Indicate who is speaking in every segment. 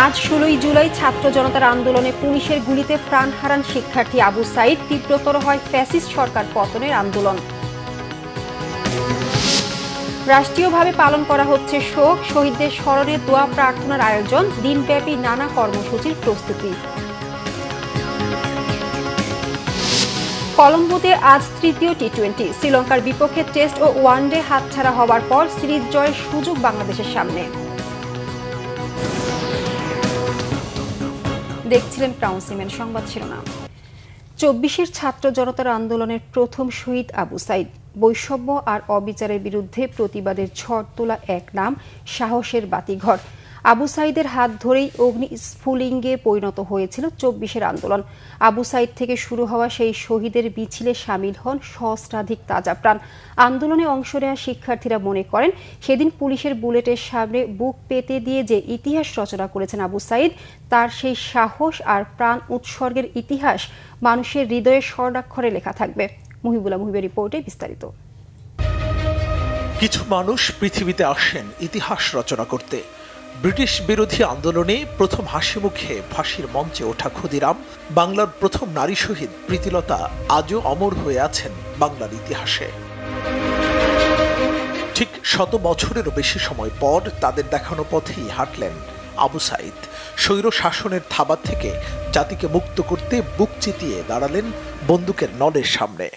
Speaker 1: আজ 16 জুলাই ছাত্র জনতার আন্দোলনে পুলিশের গুলিতে প্রাণ হারান শিক্ষার্থী আবু সাইদ। তীব্রতর হয় ফ্যাসিস্ট সরকার পতনের আন্দোলন। রাষ্ট্রীয়ভাবে পালন করা হচ্ছে শোক, শহীদদের স্মরণে দোয়া প্রার্থনার আয়োজন, দিনব্যাপী নানা কর্মসূচির প্রস্তুতি। কলম্বোতে আজ তৃতীয় টি-20, শ্রীলঙ্কার বিপক্ষে টেস্ট ও ওয়ানডে হাতছাড়া হওয়ার পর সিরিজ জয়ের সুযোগ বাংলাদেশের সামনে। দেখছিলেন ক্রাউন সিমেন্ট সংবাদ শিরোনাম। 24-এর ছাত্র জনতার আন্দোলনের প্রথম শহীদ আবু সাইদ। বৈষম্য আর অবিচারের বিরুদ্ধে প্রতিবাদের ঝড় তোলা এক নাম, সাহসের বাতিঘর। আবু সাইদের হাত ধরেই অগ্নিস্ফুলিঙ্গে পরিণত হয়েছিল 24-এর আন্দোলন। আবু সাইদ থেকে শুরু হওয়া সেই শহীদের মিছিলে সামিল হন সহস্রাধিক তাজা প্রাণ। আন্দোলনে অংশ নেওয়া শিক্ষার্থীরা মনে করেন, সেদিন পুলিশের বুলেটের সামনে বুক পেতে দিয়ে যে ইতিহাস রচনা করেছেন আবু সাইদ, তার সেই সাহস আর প্রাণ উৎসর্গের ইতিহাস মানুষের হৃদয়ে স্বর্ণাক্ষরে লেখা থাকবে। মুহিবুল্লাহ মুহিবের রিপোর্টে বিস্তারিত।
Speaker 2: কিছু মানুষ পৃথিবীতে আসেন ইতিহাস রচনা করতে। ব্রিটিশ বিরোধী আন্দোলনে প্রথম হাসি মুখে ফাঁসির মঞ্চে ওঠা ক্ষুদিরাম, বাংলার প্রথম নারী শহীদ প্রীতিলতা আজও অমর হয়ে আছেন বাংলার ইতিহাসে। ঠিক 100 বছরেরও বেশি সময় পর তাদের দেখানো পথেই হাঁটলেন আবু সাইদ। স্বৈর শাসনের থাবা থেকে জাতিকে মুক্ত করতে বুক চিতিয়ে দাঁড়ালেন বন্দুকের নলের সামনে।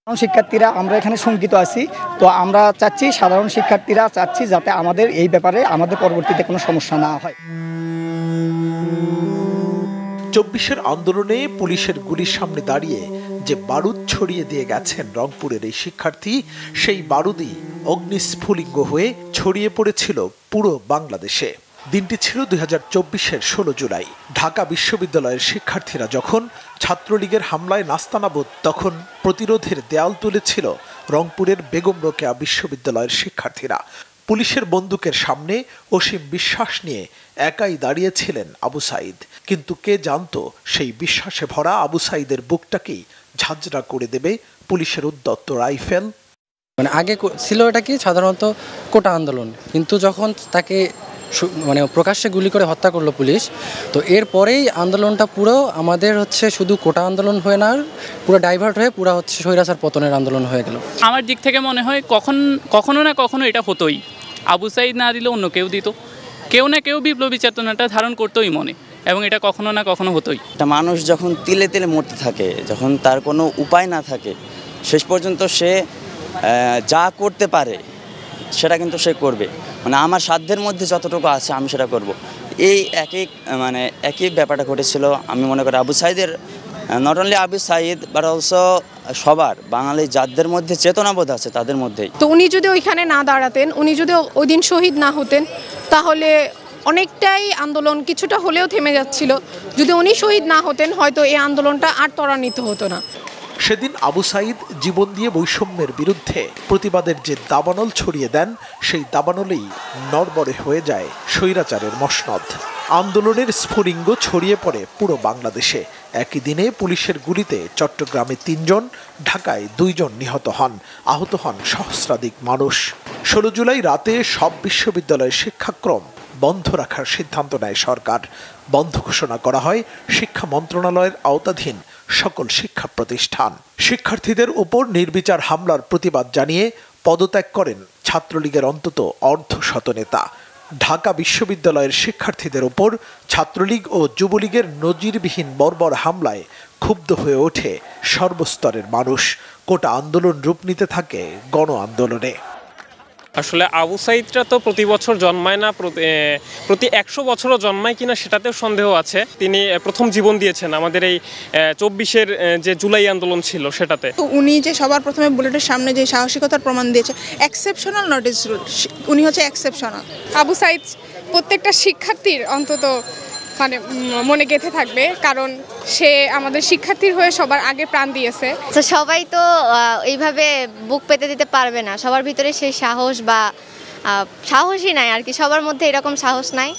Speaker 3: শিক্ষার্থীরা আমরা এখানে শঙ্কিত আছি, তো আমরা চাচ্ছি, সাধারণ শিক্ষার্থীরা চাচ্ছি যাতে আমাদের এই ব্যাপারে আমাদের পরবর্তীতে কোনো সমস্যা না হয়।
Speaker 2: 24-এর আন্দোলনে পুলিশের গুলির সামনে দাঁড়িয়ে যে বারুদ ছড়িয়ে দিয়ে গেছেন রংপুরের এই শিক্ষার্থী, সেই বারুদই অগ্নিস্ফুলিঙ্গ হয়ে ছড়িয়ে পড়েছিল পুরো বাংলাদেশে। দিনটি ছিল 2024-এর 16 জুলাই। ঢাকা বিশ্ববিদ্যালয়ের শিক্ষার্থীরা যখন ছাত্রলীগের হামলায় নাস্তানাবুদ, তখন প্রতিরোধের দেয়াল তুলেছিল রংপুরের বেগম রোকেয়া বিশ্ববিদ্যালয়ের শিক্ষার্থীরা। পুলিশের বন্দুকের সামনে অসীম বিশ্বাস নিয়ে একাই দাঁড়িয়েছিলেন আবু সাইদ। কিন্তু কে জানতো, সেই বিশ্বাসে ভরা আবু সাইদের বুকটাকেই ঝাঁঝরা করে দেবে পুলিশের উদ্যত্ত রাইফেল।
Speaker 4: আগে ছিল এটা কি সাধারণত কোটা আন্দোলন, কিন্তু যখন তাকে প্রকাশ্যে গুলি করে হত্যা করলো পুলিশ, তো এরপরেই আন্দোলনটা পুরো আমাদের শুধু কোটা আন্দোলন হয়ে না, পুরো ডাইভার্ট হয়ে পুরো স্বৈরাচার পতনের আন্দোলন হয়ে গেল।
Speaker 5: আমার দিক থেকে মনে হয় কখনো না কখনো এটা হতোই। আবু সাইদ না দিলে অন্য কেউ দিত, কেউ না কেউ বিপ্লবী চেতনাটা ধারণ করতোই মনে, এবং এটা কখনো না কখনো হতোই।
Speaker 6: একটা মানুষ যখন তিলে তিলে মরতে থাকে, যখন তার কোনো উপায় না থাকে, শেষ পর্যন্ত সে যা করতে পারে সেটা কিন্তু সে করবে। আমার সাধ্যের মধ্যে যতটুকু আছে আমি সেটা করব। এই একই ব্যাপারটা ঘটেছিল। আমি মনে করি আবু সাইদের, not only Abu Saeed but also সবার বাঙালি যাদের মধ্যে চেতনাবোধ আছে তাদের মধ্যেই।
Speaker 7: তো উনি যদি ওইখানে না দাঁড়াতেন, উনি যদি ওই দিন শহীদ না হতেন, তাহলে অনেকটাই আন্দোলন কিছুটা হলেও থেমে যাচ্ছিল। যদি উনি শহীদ না হতেন, হয়তো এই আন্দোলনটা আর ত্বরান্বিত হতো না।
Speaker 2: সেদিন আবু সাইদ জীবন দিয়ে বৈষম্যের বিরুদ্ধে প্রতিবাদের যে দাবানল ছড়িয়ে দেন, সেই দাবানলেই নড়বড়ে হয়ে যায় স্বৈরাচারের মসনদ। আন্দোলনের স্ফুলিঙ্গ ছড়িয়ে পড়ে পুরো বাংলাদেশে। একই দিনে পুলিশের গুলিতে চট্টগ্রামে 3 জন, ঢাকায় 2 জন নিহত হন, আহত হন সহস্রাধিক মানুষ। 16 জুলাই রাতে সব বিশ্ববিদ্যালয়ের শিক্ষাক্রম বন্ধ রাখার সিদ্ধান্ত নেয় সরকার। বন্ধ ঘোষণা করা হয় শিক্ষা মন্ত্রণালয়ের আওতাধীন সকল শিক্ষা প্রতিষ্ঠান। শিক্ষার্থীদের উপর নির্বিচার হামলার প্রতিবাদ জানিয়ে পদত্যাগ করেন ছাত্রলীগের অন্তত অর্ধশত নেতা। ঢাকা বিশ্ববিদ্যালয়ের শিক্ষার্থীদের উপর ছাত্রলীগ ও যুবলীগের নজিরবিহীন বর্বর হামলায় ক্ষুব্ধ হয়ে ওঠে সর্বস্তরের মানুষ। কোটা আন্দোলন রূপ নিতে থাকে গণ আন্দোলনে।
Speaker 8: আসলে আবু সাইদরা তো প্রতি বছর জন্মায় না, প্রতি 100 বছরও জন্মায় কিনা সেটাতেও সন্দেহ আছে। তিনি প্রথম জীবন দিয়েছেন আমাদের এই 24-এর যে জুলাই আন্দোলন ছিল সেটাতে।
Speaker 9: তো উনি যে সবার প্রথমে বুলেটের সামনে যে সাহসিকতার প্রমাণ দিয়েছে, এক্সেপশনাল নট ইজ রুল, উনি হচ্ছে এক্সেপশনাল।
Speaker 7: আবু সাইদ প্রত্যেকটা শিক্ষার্থীর অন্তত মনে গেঁথে থাকবে, কারণ সে আমাদের শিক্ষার্থীর হয়ে সবার আগে প্রাণ দিয়েছে।
Speaker 10: সবাই তো এইভাবে বুক পেতে দিতে পারবে না, সবার ভিতরে সেই সাহস বা সাহসই নাই আর কি, সবার মধ্যে এরকম সাহস নাই।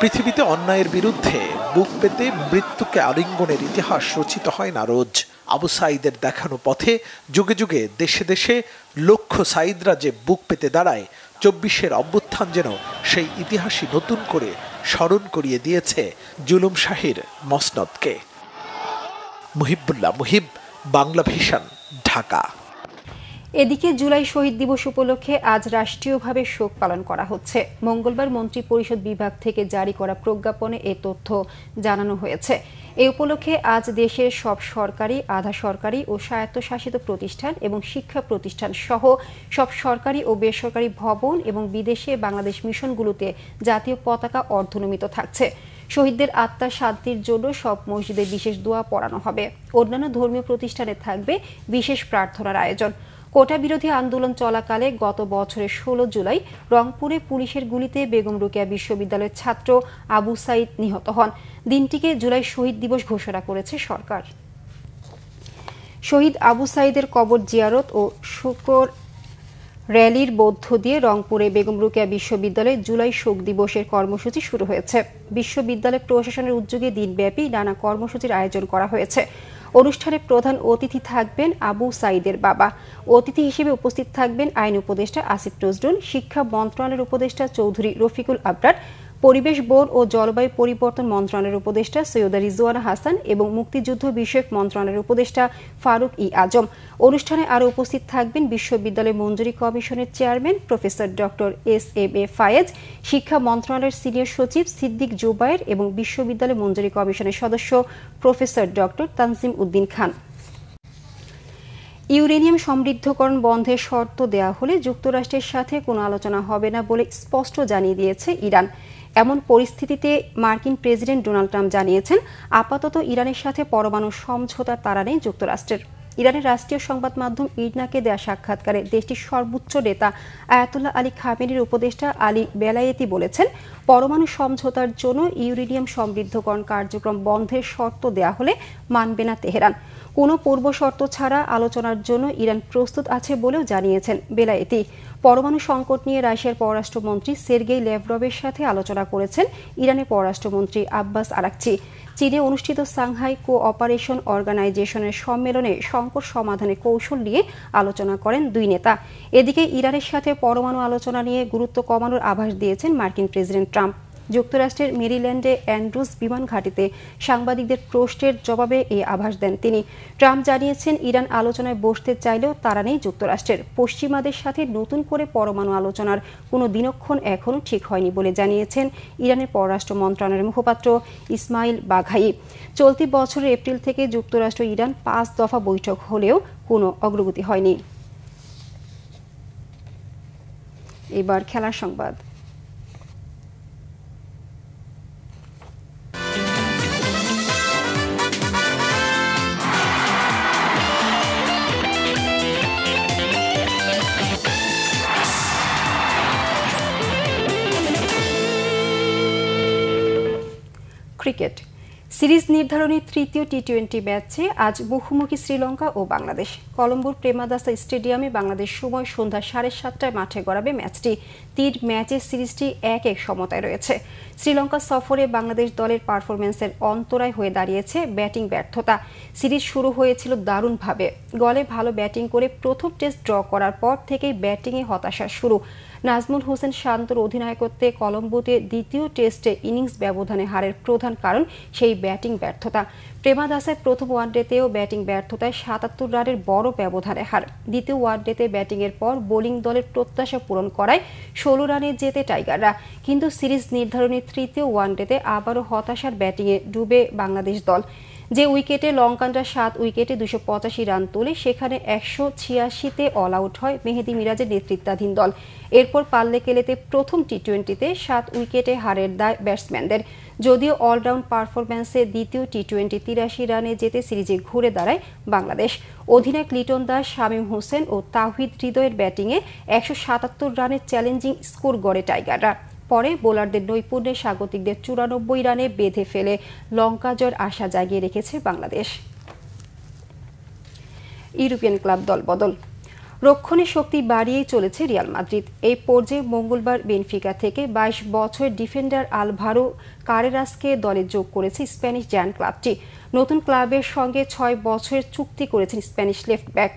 Speaker 2: পৃথিবীতে অন্যায়ের বিরুদ্ধে বুক পেতে মৃত্যুকে আলিঙ্গনের ইতিহাস রচিত হয় না রোজ। আবু সাইদের দেখানো পথে যুগে যুগে দেশে দেশে লক্ষ সাইদরা যে বুক পেতে দাঁড়ায়, 24-এর অভ্যুত্থান যেন সেই ইতিহাসই নতুন করে স্মরণ করিয়ে দিয়েছে জুলুম শাহীর মসনদকে। মুহিবুল্লাহ মুহিব, বাংলা ভিশন, ঢাকা।
Speaker 1: এদিকে জুলাই শহীদ দিবস উপলক্ষে আজ রাষ্ট্রীয়ভাবে শোক পালন করা হচ্ছে। মঙ্গলবার মন্ত্রী পরিষদ বিভাগ থেকে জারি করা প্রজ্ঞাপনে এ তথ্য জানানো হয়েছে। এ উপলক্ষে আজ দেশের সব সরকারি, আধা সরকারি ও স্বায়ত্তশাসিত প্রতিষ্ঠান এবং শিক্ষা প্রতিষ্ঠান সহ সব সরকারি ও বেসরকারি ভবন এবং বিদেশে বাংলাদেশ মিশনগুলোতে জাতীয় পতাকা অর্ধনমিত থাকছে। শহীদদের আত্মার শান্তির জন্য সব মসজিদে বিশেষ দোয়া পড়ানো হবে। অন্যান্য ধর্মীয় প্রতিষ্ঠানে থাকবে বিশেষ প্রার্থনার আয়োজন। কোটা বিরোধী আন্দোলন চলাকালে গত বছরের 16 জুলাই রংপুরে পুলিশের গুলিতে বেগম রোকেয়া বিশ্ববিদ্যালয়ের ছাত্র আবু সাইদ নিহত হন। দিনটিকে জুলাই শহীদ দিবস ঘোষণা করেছে সরকার। শহীদ আবু সাইদের কবর জিয়ারত ও শুকর র্যালির মধ্য দিয়ে রংপুরে বেগম রোকেয়া বিশ্ববিদ্যালয়ে জুলাই শোক দিবসের কর্মসূচি শুরু হয়েছে। বিশ্ববিদ্যালয় প্রশাসনের উদ্যোগে দিনব্যাপী নানা কর্মসূচির আয়োজন করা হয়েছে। অনুষ্ঠানে প্রধান অতিথি থাকবেন আবু সাইদের বাবা। অতিথি হিসেবে উপস্থিত থাকবেন আইন উপদেষ্টা আসিফ নজরুল, শিক্ষা মন্ত্রণালয়ের উপদেষ্টা চৌধুরী রফিকুল আবরার, পরিবেশ, বন ও জলবায়ু পরিবর্তন মন্ত্রণালয়ের উপদেষ্টা সৈয়দা রিজওয়ানা হাসান এবং মুক্তিযুদ্ধ বিষয়ক মন্ত্রণালয়ের উপদেষ্টা ফারুক ই আজম। অনুষ্ঠানে আরও উপস্থিত থাকবেন বিশ্ববিদ্যালয় মঞ্জুরি কমিশনের চেয়ারম্যান প্রফেসর ডক্টর এস.এম.এ. ফায়েজ, শিক্ষা মন্ত্রণালয়ের সিনিয়র সচিব সিদ্দিক জুবায়ের এবং বিশ্ববিদ্যালয় মঞ্জুরি কমিশনের সদস্য professor doctor Tanzim Uddin Khan. Uranium সমৃদ্ধকরণ বন্ধের শর্ত দেয়া হলে যুক্তরাষ্ট্রের সাথে কোনো আলোচনা হবে না বলে স্পষ্ট জানিয়ে দিয়েছে ইরান। এমন পরিস্থিতিতে মার্কিন প্রেসিডেন্ট ডোনাল্ড ট্রাম্প জানিয়েছেন, আপাতত ইরানের সাথে পরমাণু সমঝোতার তাড়া নেই যুক্তরাষ্ট্রের। ইরানের রাষ্ট্রীয় সংবাদ মাধ্যম ইরনাকে দেয়া সাক্ষাৎকারে দেশটির সর্বোচ্চ নেতা আয়াতুল্লাহ আলী খামেনির উপদেষ্টা আলী বেলায়েতি বলেছেন, পরমাণু সমঝোতার জন্য ইউরেনিয়াম সমৃদ্ধকরণ কার্যক্রম বন্ধের শর্ত দেয়া হলে মানবে না তেহরান। কোনো পূর্ব শর্ত ছাড়া আলোচনার জন্য ইরান প্রস্তুত আছে বলেও জানিয়েছেন বেলায়েতি। পরমাণু সংকট নিয়ে রাশিয়ার পররাষ্ট্রমন্ত্রী সের্গেই ল্যাভরভের সাথে আলোচনা করেছেন ইরানের পররাষ্ট্রমন্ত্রী আব্বাস আরাকচি। চীনে অনুষ্ঠিত সাংহাই কোঅপারেশন অর্গানাইজেশনের সম্মেলনে সংকট সমাধানের কৌশল নিয়ে আলোচনা করেন দুই নেতা। এদিকে ইরানের সাথে পরমাণু আলোচনা নিয়ে গুরুত্ব কমানোর আভাস দিয়েছেন মার্কিন প্রেসিডেন্ট ট্রাম্প। যুক্তরাষ্ট্রের মেরিল্যান্ডে অ্যান্ড্রুজ বিমান ঘাঁটিতে সাংবাদিকদের প্রশ্নের জবাবে এই আভাস দেন তিনি। ট্রাম্প জানিয়েছেন, ইরান আলোচনায় বসতে চাইলেও তারা নেই যুক্তরাষ্ট্রের। পশ্চিমাদের সাথে নতুন করে পরমাণু আলোচনার কোনো দিনক্ষণ এখনও ঠিক হয়নি বলে জানিয়েছেন ইরানের পররাষ্ট্র মন্ত্রণালয়ের মুখপাত্র ইসমাইল বাঘাই। চলতি বছরের এপ্রিল থেকে যুক্তরাষ্ট্র ইরান 5 দফা বৈঠক হলেও কোনো অগ্রগতি হয়নি। এবার খেলার সংবাদ। ক্রিকেট সিরিজ নির্ধারণী তৃতীয় টি-20 ম্যাচে আজ মুখোমুখি শ্রীলঙ্কা ও বাংলাদেশ। কলম্বোর প্রেমাদাসা স্টেডিয়ামে বাংলাদেশ সময় সন্ধ্যা 7:30টায় মাঠে গড়াবে ম্যাচটি। 3 ম্যাচের সিরিজটি 1-1 সমতায় রয়েছে। শ্রীলঙ্কা সফরে বাংলাদেশ দলের পারফরম্যান্সের অন্তরায় হয়ে দাঁড়িয়েছে ব্যাটিং ব্যর্থতা। সিরিজ শুরু হয়েছিল দারুণভাবে। গলে ভালো ব্যাটিং করে প্রথম টেস্ট ড্র করার পর থেকেই ব্যাটিংয়ে হতাশা শুরু। নাজমুল হোসেন শান্তর অধিনায়কত্বে কলম্বোতে দ্বিতীয় টেস্টে ইনিংস ব্যবধানে হারের প্রধান কারণ সেই ব্যাটিং ব্যর্থতা। প্রেমাদাসায় প্রথম ওয়ানডেতেও ব্যাটিং ব্যর্থতায় 77 রানের বড় ব্যবধানে হার। দ্বিতীয় ওয়ানডেতে ব্যাটিংয়ের পর বোলিং দলের প্রত্যাশা পূরণ করায় 16 রানে জেতে টাইগাররা। কিন্তু সিরিজ নির্ধারণী তৃতীয় ওয়ানডেতে আবারও হতাশার ব্যাটিংয়ে ডুবে বাংলাদেশ দল। যে উইকেটে লঙ্কানরা 7 উইকেটে 285 রান তোলে, সেখানে 186-তে অল আউট হয় মেহেদী মিরাজের নেতৃত্বাধীন দল। এরপর পাল্লে কেলেতে প্রথম টি-20তে 7 উইকেটে হারের দায় ব্যাটসম্যানদের। যদিও অলরাউন্ড পারফরম্যান্সে দ্বিতীয় টি-20 83 রানে জেতে সিরিজে ঘুরে দাঁড়ায় বাংলাদেশ। অধিনায়ক লিটন দাস, শামীম হোসেন ও তাওহিদ হৃদয়ের ব্যাটিংয়ে 177 রানের চ্যালেঞ্জিং স্কোর গড়ে টাইগাররা। পরে বোলারদের নৈপুণ্যে স্বাগতিকদের 94 রানে বেঁধে ফেলে লঙ্কা জয়ের আশা জাগিয়ে রেখেছে বাংলাদেশ। ইউরোপিয়ান ক্লাব দল বদল, রক্ষণে শক্তি বাড়িয়েই চলেছে রিয়াল মাদ্রিদ। এই পর্যায়ে মঙ্গলবার বেনফিকা থেকে 22 বছরের ডিফেন্ডার আলভারো কারেরাসকে দলে যোগ করেছে স্প্যানিশ জায়ান্ট ক্লাবটি। নতুন ক্লাবের সঙ্গে 6 বছরের চুক্তি করেছেন স্প্যানিশ লেফট ব্যাক।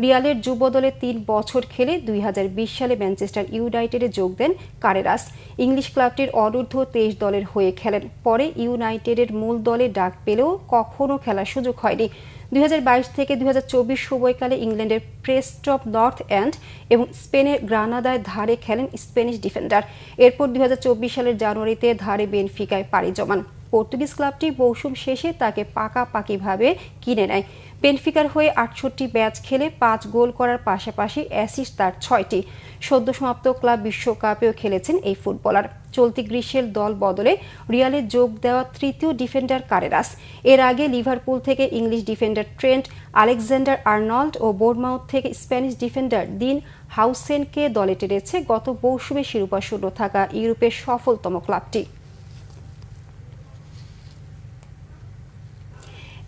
Speaker 1: রিয়ালের যুব দলে 3 বছর খেলে 2020 সালে ম্যানচেস্টার ইউনাইটেডে যোগ দেন কারেরাস। ইংলিশ ক্লাবটির অনূর্ধ্ব 23 দলের হয়ে খেলেন। পরে ইউনাইটেডের মূল দলে ডাক পেলেও কখনো খেলার সুযোগ হয়নি। 2022 থেকে 2024 সময়কালে ইংল্যান্ডের প্রেস্টপ নর্থ এন্ড এবং স্পেনের গ্রানাদায় ধারে খেলেন স্প্যানিশ ডিফেন্ডার। এরপর 2024 সালের জানুয়ারিতে ধারে বেনফিকায় পাড়ি জমান। পর্তুগিজ ক্লাবটি মৌসুম শেষে তাকে পাকাপাকিভাবে কিনে নেয়। বেনফিকার হয়ে 68 ম্যাচ খেলে 5 গোল করার পাশাপাশি অ্যাসিস্ট তার 6টি। সদ্য সমাপ্ত ক্লাব বিশ্বকাপেও খেলেছেন এই ফুটবলার। চলতি গ্রীষ্মের দল বদলে রিয়ালে যোগ দেওয়া তৃতীয় ডিফেন্ডার কারেরাস। এর আগে লিভারপুল থেকে English defender Trent Alexander Arnold ও বোর্নমাউথ থেকে স্প্যানিশ ডিফেন্ডার ডিন হাউসেনকে দলে টেনেছে গত মৌসুমে শিরোপা শূন্য থাকা ইউরোপের সফলতম ক্লাবটি।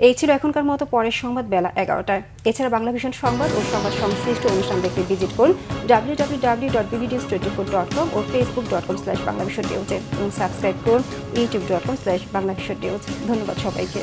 Speaker 1: এই ছিল এখনকার মতো, পরের সংবাদ বেলা 11টায়। এছাড়া বাংলাভিশন সংবাদ ও সংবাদ সংশ্লিষ্ট অনুষ্ঠান দেখতে ভিজিট করুন www.bbnews24.com ও facebook.com/banglavisionnews এবং সাবস্ক্রাইব করুন youtube.com/banglavisionnews। ধন্যবাদ সবাইকে।